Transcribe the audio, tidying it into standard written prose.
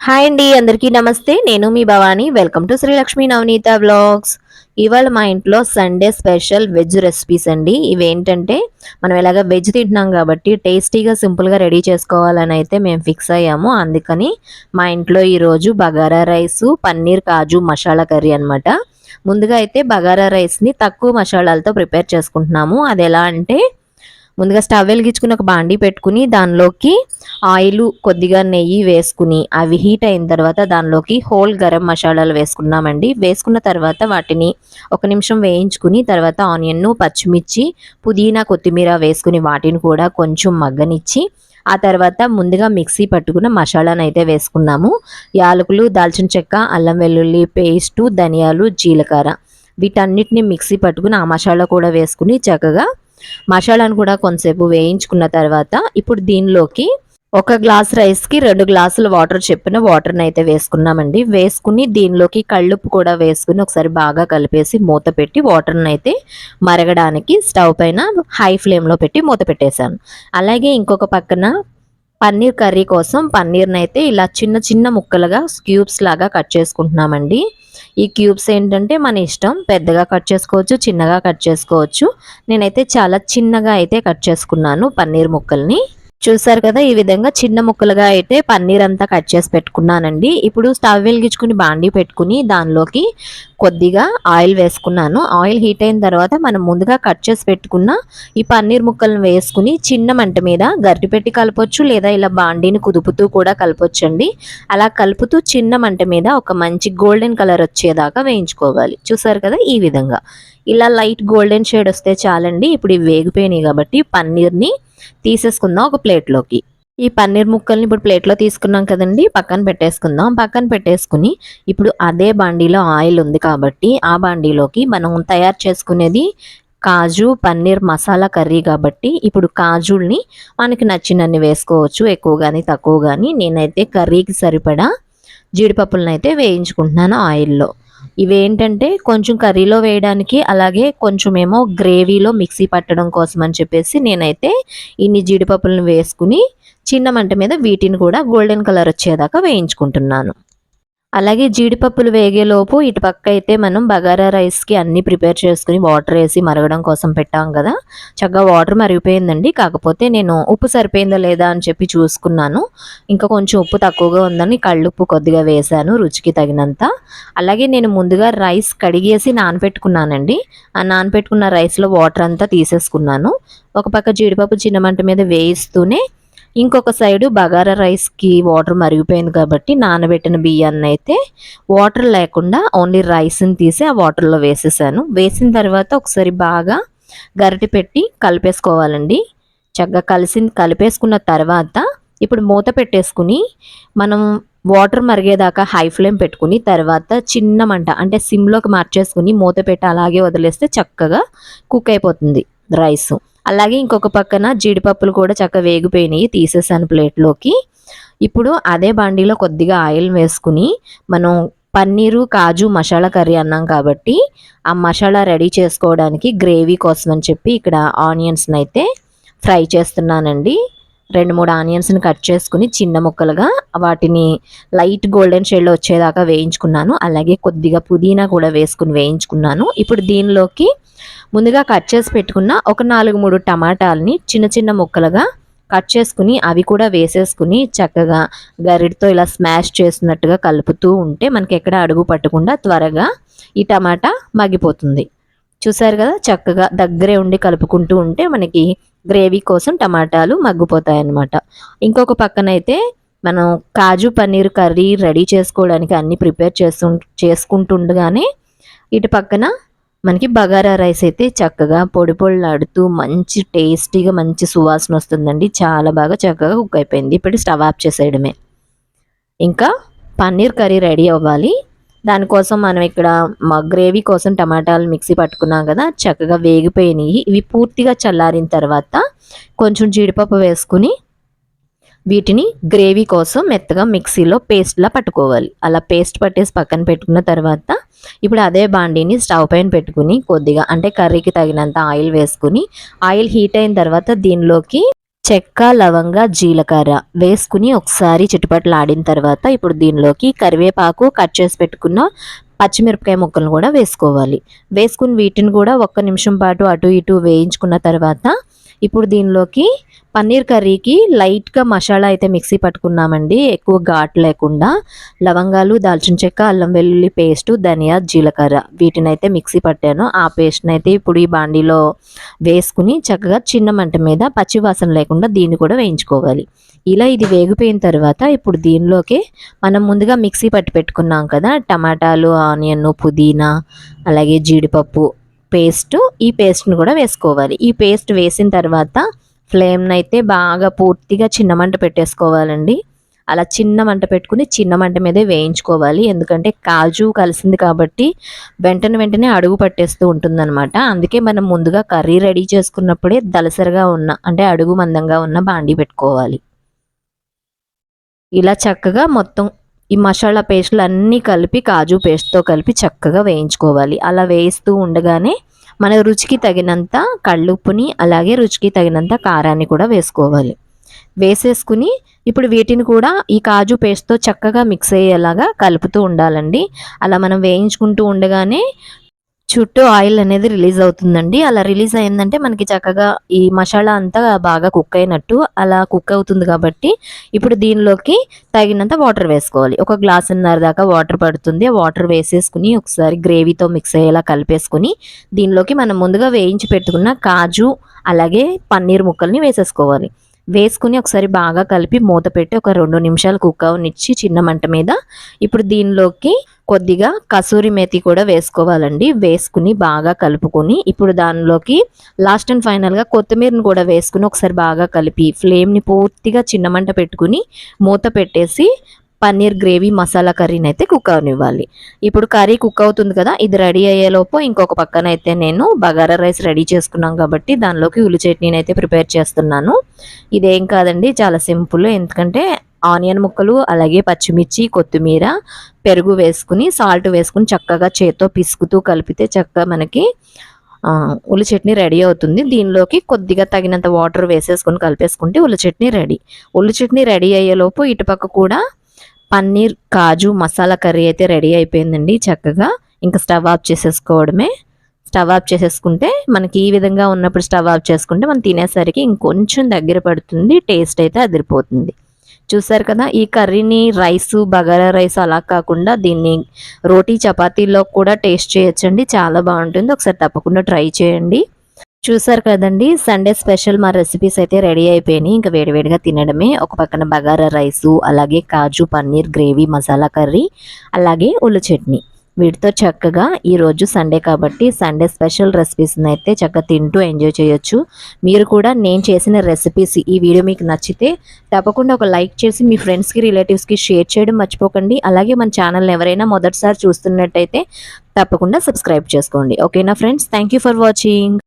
Hi అండి, అందరికీ నమస్తే. నేను మీ Bhavani. Welcome to Srilakshmi Navaneetha vlogs. ఇవాళ మా ఇంట్లో సండే స్పెషల్ వెజ్ రెసిపీస్ అండి. ఇవేంటంటే మనం ఎలాగ వెజ్ తింటున్నాం కాబట్టి టేస్టీగా సింపుల్గా రెడీ చేసుకోవాలని అయితే మేము ఫిక్స్ అయ్యాము. అందుకని మా ఇంట్లో ఈరోజు బగారా రైసు, పన్నీర్ కాజు మసాలా కర్రీ అనమాట. ముందుగా అయితే బగారా రైస్ని తక్కువ మసాలాలతో ప్రిపేర్ చేసుకుంటున్నాము. అది ఎలా అంటే ముందుగా స్టవ్ వెలిగించుకుని ఒక బాండీ పెట్టుకుని దానిలోకి ఆయిల్ కొద్దిగా నెయ్యి వేసుకుని అవి హీట్ అయిన తర్వాత దానిలోకి హోల్ గరం మసాలాలు వేసుకున్నామండి. వేసుకున్న తర్వాత వాటిని ఒక నిమిషం వేయించుకుని తర్వాత ఆనియన్, పచ్చిమిర్చి, పుదీనా, కొత్తిమీర వేసుకుని వాటిని కూడా కొంచెం మగ్గనిచ్చి ఆ తర్వాత ముందుగా మిక్సీ పట్టుకున్న మసాలాను అయితే వేసుకున్నాము. యాలకులు, దాల్చిన చెక్క, అల్లం వెల్లుల్లి పేస్టు, ధనియాలు, జీలకర్ర వీటన్నిటిని మిక్సీ పట్టుకుని ఆ మసాలా కూడా వేసుకుని చక్కగా మసాలాను కూడా కొంతసేపు వేయించుకున్న తర్వాత ఇప్పుడు దీనిలోకి ఒక గ్లాస్ రైస్కి 2 గ్లాసుల వాటర్ చెప్పిన వాటర్ని అయితే వేసుకున్నామండి. వేసుకుని దీనిలోకి కళ్ళుప్పు కూడా వేసుకుని ఒకసారి బాగా కలిపేసి మూత పెట్టి వాటర్ని అయితే మరగడానికి స్టవ్ పైన హై ఫ్లేమ్లో పెట్టి మూత పెట్టేశాను. అలాగే ఇంకొక పక్కన పన్నీర్ కర్రీ కోసం పన్నీర్ని అయితే ఇలా చిన్న చిన్న ముక్కలుగా క్యూబ్స్ లాగా కట్ చేసుకుంటున్నామండి. ఈ క్యూబ్స్ ఏంటంటే మన ఇష్టం, పెద్దగా కట్ చేసుకోవచ్చు, చిన్నగా కట్ చేసుకోవచ్చు. నేనైతే చాలా చిన్నగా అయితే కట్ చేసుకున్నాను పన్నీర్ ముక్కల్ని. చూసారు కదా, ఈ విధంగా చిన్న ముక్కలుగా అయితే పన్నీర్ అంతా కట్ చేసి పెట్టుకున్నానండి. ఇప్పుడు స్టవ్ వెలిగించుకుని బాండీ పెట్టుకుని దానిలోకి కొద్దిగా ఆయిల్ వేసుకున్నాను. ఆయిల్ హీట్ అయిన తర్వాత మనం ముందుగా కట్ చేసి పెట్టుకున్న ఈ పన్నీర్ ముక్కలను వేసుకుని చిన్న మంట మీద గరిటె పెట్టి కలపొచ్చు, లేదా ఇలా బాండీని కుదుపుతూ కూడా కలపొచ్చండి. అలా కలుపుతూ చిన్న మంట మీద ఒక మంచి గోల్డెన్ కలర్ వచ్చేదాకా వేయించుకోవాలి. చూసారు కదా, ఈ విధంగా ఇలా లైట్ గోల్డెన్ షేడ్ వస్తే చాలండి. ఇప్పుడు ఇవి వేగిపోయినాయి కాబట్టి పన్నీర్ని తీసేసుకుందాం ఒక ప్లేట్లోకి. ఈ పన్నీర్ ముక్కల్ని ఇప్పుడు ప్లేట్లో తీసుకున్నాం కదండి, పక్కన పెట్టేసుకుందాం. పక్కన పెట్టేసుకుని ఇప్పుడు అదే బాండీలో ఆయిల్ ఉంది కాబట్టి ఆ బాండీలోకి మనం తయారు చేసుకునేది కాజు పన్నీర్ మసాలా కర్రీ కాబట్టి ఇప్పుడు కాజుల్ని మనకి నచ్చినన్ని వేసుకోవచ్చు, ఎక్కువ కానీ తక్కువ కానీ. నేనైతే కర్రీకి సరిపడా జీడిపప్పులను అయితే వేయించుకుంటున్నాను ఆయిల్లో. ఇవేంటంటే కొంచెం కర్రీలో వేయడానికి, అలాగే కొంచెమేమో గ్రేవీలో మిక్సీ పట్టడం కోసం అని చెప్పేసి నేనైతే ఇన్ని జీడిపప్పులను వేసుకుని చిన్న మంట మీద వీటిని కూడా గోల్డెన్ కలర్ వచ్చేదాకా వేయించుకుంటున్నాను. అలాగే జీడిపప్పులు వేగేలోపు ఇటు పక్క అయితే మనం బగారా రైస్కి అన్నీ ప్రిపేర్ చేసుకుని వాటర్ వేసి మరగడం కోసం పెట్టాం కదా. చక్కగా వాటర్ మరిగిపోయిందండి. కాకపోతే నేను ఉప్పు సరిపోయిందా లేదా అని చెప్పి చూసుకున్నాను. ఇంకా కొంచెం ఉప్పు తక్కువగా ఉందని కళ్ళుప్పు కొద్దిగా వేశాను రుచికి తగినంత. అలాగే నేను ముందుగా రైస్ కడిగేసి నానబెట్టుకున్నానండి. ఆ నానబెట్టుకున్న రైస్లో వాటర్ అంతా తీసేసుకున్నాను. ఒక పక్క జీడిపప్పు చిన్న మంట మీద వేయిస్తూనే ఇంకొక సైడు బగారా రైస్కి వాటర్ మరిగిపోయింది కాబట్టి నానబెట్టిన బియ్యాన్ని అయితే వాటర్ లేకుండా ఓన్లీ రైస్ని తీసి ఆ వాటర్లో వేసేసాను. వేసిన తర్వాత ఒకసారి బాగా గరిటె పెట్టి కలిపేసుకోవాలండి. చక్కగా కలిపేసుకున్న తర్వాత ఇప్పుడు మూత పెట్టేసుకుని మనం వాటర్ మరిగేదాకా హై ఫ్లేమ్ పెట్టుకుని తర్వాత చిన్న మంట అంటే సిమ్లోకి మార్చేసుకుని మూత పెట్టి అలాగే వదిలేస్తే చక్కగా కుక్ అయిపోతుంది రైస్. అలాగే ఇంకొక పక్కన జీడిపప్పులు కూడా చక్కగా వేగిపోయినాయి, తీసేసాను ప్లేట్లోకి. ఇప్పుడు అదే బండిలో కొద్దిగా ఆయిల్ వేసుకుని మనం పన్నీరు కాజు మసాలా కర్రీ అన్నాం కాబట్టి ఆ మసాలా రెడీ చేసుకోవడానికి గ్రేవీ కోసం అని చెప్పి ఇక్కడ ఆనియన్స్ని అయితే ఫ్రై చేస్తున్నానండి. 2-3 ఆనియన్స్ని కట్ చేసుకుని చిన్న ముక్కలుగా వాటిని లైట్ గోల్డెన్ షేడ్లో వచ్చేదాకా వేయించుకున్నాను. అలాగే కొద్దిగా పుదీనా కూడా వేసుకుని వేయించుకున్నాను. ఇప్పుడు దీనిలోకి ముందుగా కట్ చేసి పెట్టుకున్న ఒక 4-3 టమాటాలని చిన్న చిన్న ముక్కలుగా కట్ చేసుకుని అవి కూడా వేసేసుకుని చక్కగా గరిటతో ఇలా స్మాష్ చేసినట్టుగా కలుపుతూ ఉంటే మనకి ఎక్కడ అడుగు పట్టకుండా త్వరగా ఈ టమాటా మగ్గిపోతుంది. చూసారు కదా, చక్కగా దగ్గరే ఉండి కలుపుకుంటూ ఉంటే మనకి గ్రేవీ కోసం టమాటాలు మగ్గిపోతాయి అన్నమాట. ఇంకొక పక్కనైతే మనం కాజు పన్నీర్ కర్రీ రెడీ చేసుకోవడానికి అన్నీ ప్రిపేర్ చేసుకుంటుండగానే ఇటు పక్కన మనకి బగారా రైస్ అయితే చక్కగా పొడి పొడిలాడుతూ మంచి టేస్టీగా మంచి సువాసన వస్తుందండి. చాలా బాగా చక్కగా కుక్ అయిపోయింది. ఇప్పుడు స్టవ్ ఆఫ్ చేసేయడమే. ఇంకా పన్నీర్ కర్రీ రెడీ అవ్వాలి. దానికోసం మనం ఇక్కడ గ్రేవీ కోసం టమాటాలు మిక్సీ పట్టుకున్నాం కదా, చక్కగా వేగిపోయినాయి. ఇవి పూర్తిగా చల్లారిన తర్వాత కొంచెం జీడిపప్పు వేసుకుని వీటిని గ్రేవీ కోసం మెత్తగా మిక్సీలో పేస్ట్లా పట్టుకోవాలి. అలా పేస్ట్ పట్టేసి పక్కన పెట్టుకున్న తర్వాత ఇప్పుడు అదే బాండీని స్టవ్ పైన పెట్టుకుని కొద్దిగా అంటే కర్రీకి తగినంత ఆయిల్ వేసుకుని ఆయిల్ హీట్ అయిన తర్వాత దీనిలోకి చెక్క, లవంగ, జీలకర్ర వేసుకుని ఒకసారి చిటపటలాడిన తర్వాత ఇప్పుడు దీనిలోకి కరివేపాకు, కట్ చేసి పెట్టుకున్న పచ్చిమిరపకాయ ముక్కలను కూడా వేసుకోవాలి. వేసుకుని వీటిని కూడా ఒక్క నిమిషం పాటు అటు ఇటు వేయించుకున్న తర్వాత ఇప్పుడు దీనిలోకి పన్నీర్ కర్రీకి లైట్గా మసాలా అయితే మిక్సీ పట్టుకున్నామండి, ఎక్కువ ఘాటు లేకుండా. లవంగాలు, దాల్చిన చెక్క, అల్లం వెల్లుల్లి పేస్టు, ధనియా, జీలకర్ర వీటినైతే మిక్సీ పట్టాను. ఆ పేస్ట్ని అయితే ఇప్పుడు ఈ బాండీలో వేసుకుని చక్కగా చిన్న మంట మీద పచ్చి వాసన లేకుండా దీన్ని కూడా వేయించుకోవాలి. ఇలా ఇది వేగిపోయిన తర్వాత ఇప్పుడు దీనిలోకి మనం ముందుగా మిక్సీ పట్టి పెట్టుకున్నాం కదా టమాటాలు, ఆనియన్, పుదీనా, అలాగే జీడిపప్పు పేస్టు, ఈ పేస్ట్ని కూడా వేసుకోవాలి. ఈ పేస్ట్ వేసిన తర్వాత ఫ్లేమ్ని అయితే బాగా పూర్తిగా చిన్న మంట పెట్టేసుకోవాలండి. అలా చిన్న మంట పెట్టుకుని చిన్న మంట మీదే వేయించుకోవాలి. ఎందుకంటే కాజు కలిసింది కాబట్టి వెంటనే అడుగు పట్టేస్తూ ఉంటుందన్నమాట. అందుకే మనం ముందుగా కర్రీ రెడీ చేసుకున్నప్పుడే దలసరిగా ఉన్న అంటే అడుగు మందంగా ఉన్న బాండీ పెట్టుకోవాలి. ఇలా చక్కగా మొత్తం ఈ మసాలా పేస్టులు అన్నీ కలిపి కాజు పేస్ట్తో కలిపి చక్కగా వేయించుకోవాలి. అలా వేయిస్తూ ఉండగానే మన రుచికి తగినంత కళ్ళుప్పుని అలాగే రుచికి తగినంత కారాన్ని కూడా వేసుకోవాలి. వేసేసుకుని ఇప్పుడు వీటిని కూడా ఈ కాజు పేస్ట్తో చక్కగా మిక్స్ అయ్యేలాగా కలుపుతూ ఉండాలండి. అలా మనం వేయించుకుంటూ ఉండగానే చుట్టూ ఆయిల్ అనేది రిలీజ్ అవుతుందండి. అలా రిలీజ్ అయిందంటే మనకి చక్కగా ఈ మసాలా అంతా బాగా కుక్ అయినట్టు అలా కుక్ అవుతుంది కాబట్టి ఇప్పుడు దీనిలోకి తగినంత వాటర్ వేసుకోవాలి. ఒక గ్లాసున్నర దాకా వాటర్ పడుతుంది. ఆ వాటర్ వేసేసుకుని ఒకసారి గ్రేవీతో మిక్స్ అయ్యేలా కలిపేసుకుని దీనిలోకి మనం ముందుగా వేయించి పెట్టుకున్న కాజు అలాగే పన్నీర్ ముక్కల్ని వేసేసుకోవాలి. వేసుకుని ఒకసారి బాగా కలిపి మూత పెట్టి ఒక 2 నిమిషాలు కుక్ అవనిచ్చి చిన్న మంట మీద ఇప్పుడు దీనిలోకి కొద్దిగా కసూరి మేతి కూడా వేసుకోవాలండి. వేసుకుని బాగా కలుపుకొని ఇప్పుడు దానిలోకి లాస్ట్ అండ్ ఫైనల్గా కొత్తిమీరని కూడా వేసుకుని ఒకసారి బాగా కలిపి ఫ్లేమ్ని పూర్తిగా చిన్న మంట పెట్టుకుని మూత పెట్టేసి పన్నీర్ గ్రేవీ మసాలా కర్రీని అయితే కుక్ అవనివ్వాలి. ఇప్పుడు కర్రీ కుక్ అవుతుంది కదా, ఇది రెడీ అయ్యేలోపు ఇంకొక పక్కన అయితే నేను బగారా రైస్ రెడీ చేసుకున్నాం కాబట్టి దానిలోకి ఉల్లి చట్నీని అయితే ప్రిపేర్ చేస్తున్నాను. ఇదేం కాదండి, చాలా సింపుల్. ఎందుకంటే ఆనియన్ ముక్కలు అలాగే పచ్చిమిర్చి, కొత్తిమీర, పెరుగు వేసుకుని సాల్ట్ వేసుకుని చక్కగా చేత్తో పిసుకుతూ కలిపితే చక్కగా మనకి ఉల్లి చట్నీ రెడీ అవుతుంది. దీనిలోకి కొద్దిగా తగినంత వాటర్ వేసేసుకొని కలిపేసుకుంటే ఉల్లి చట్నీ రెడీ. ఉల్లి చట్నీ రెడీ అయ్యేలోపు ఇటుపక్క కూడా పన్నీర్ కాజు మసాలా కర్రీ అయితే రెడీ అయిపోయిందండి. చక్కగా ఇంకా స్టవ్ ఆఫ్ చేసేసుకోవడమే. స్టవ్ ఆఫ్ చేసేసుకుంటే మనకి ఈ విధంగా ఉన్నప్పుడు స్టవ్ ఆఫ్ చేసుకుంటే మనం తినేసరికి ఇంకొంచెం దగ్గర పడుతుంది, టేస్ట్ అయితే అదిరిపోతుంది. చూసారు కదా, ఈ కర్రీని రైసు బగారా రైస్ అలా కాకుండా దీన్ని రోటీ చపాతీలో కూడా టేస్ట్ చేయొచ్చండి, చాలా బాగుంటుంది. ఒకసారి తప్పకుండా ట్రై చేయండి. చూసారు కదండి, సండే స్పెషల్ మా రెసిపీస్ అయితే రెడీ అయిపోయినాయి. ఇంకా వేడివేడిగా తినడమే. ఒక పక్కన బగారా రైసు అలాగే కాజు పన్నీర్ గ్రేవీ మసాలా కర్రీ అలాగే ఉల్లి చట్నీ. వీటితో చక్కగా ఈరోజు సండే కాబట్టి సండే స్పెషల్ రెసిపీస్ని అయితే చక్కగా తింటూ ఎంజాయ్ చేయొచ్చు. మీరు కూడా నేను చేసిన రెసిపీస్ ఈ వీడియో మీకు నచ్చితే తప్పకుండా ఒక లైక్ చేసి మీ ఫ్రెండ్స్కి రిలేటివ్స్కి షేర్ చేయడం మర్చిపోకండి. అలాగే మన ఛానల్ ఎవరైనా మొదటిసారి చూస్తున్నట్టయితే తప్పకుండా సబ్స్క్రైబ్ చేసుకోండి. ఓకేనా friends, thank you for watching.